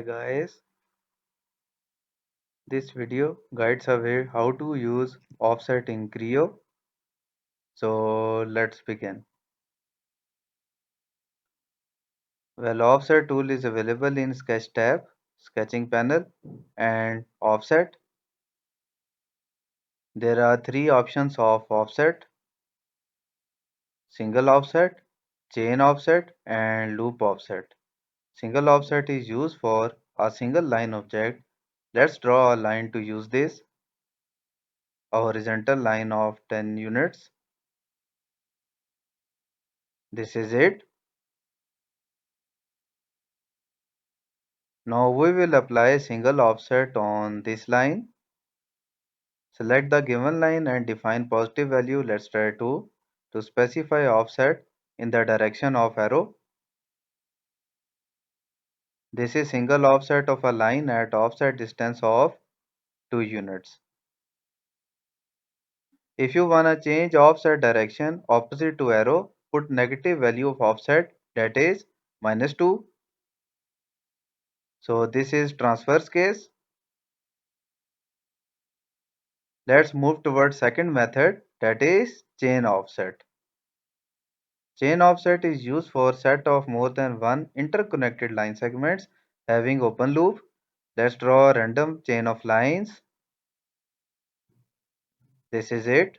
guys, this video guides away how to use offset in Creo. So let's begin. Well, offset tool is available in Sketch tab, Sketching panel and offset. There are three options of offset: single offset, chain offset and loop offset. Single offset is used for a single line object. Let's draw a line to use this, a horizontal line of 10 units. This is it. Now we will apply a single offset on this line. Select the given line and define positive value. Let's try to specify offset in the direction of arrow. This is single offset of a line at offset distance of 2 units. If you wanna change offset direction opposite to arrow, put negative value of offset, that is -2. So this is transverse case. Let's move towards second method, that is chain offset. Chain offset is used for set of more than one interconnected line segments having open loop. Let's draw a random chain of lines. This is it.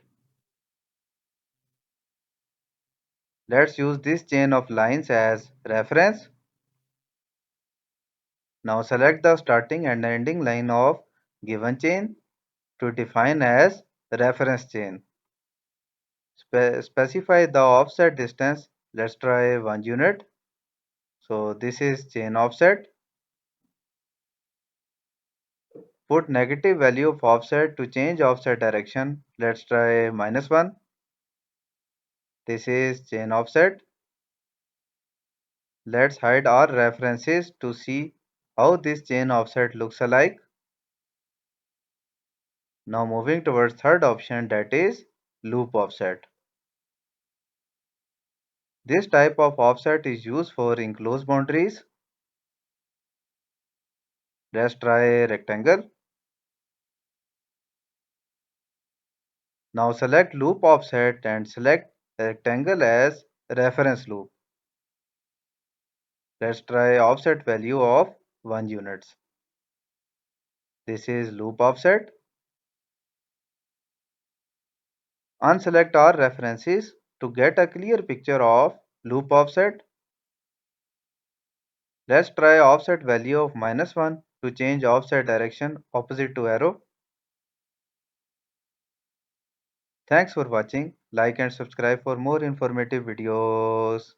Let's use this chain of lines as reference. Now select the starting and ending line of given chain to define as reference chain. Specify the offset distance. Let's try 1 unit. So this is chain offset. Put negative value of offset to change offset direction. Let's try -1. This is chain offset. Let's hide our references to see how this chain offset looks alike. Now moving towards third option, that is loop offset. This type of offset is used for enclosed boundaries. Let's try rectangle. Now select loop offset and select rectangle as reference loop. Let's try offset value of 1 units. This is loop offset. Unselect our references to get a clear picture of loop offset. Let's try offset value of -1 to change offset direction opposite to arrow. Thanks for watching. Like and subscribe for more informative videos.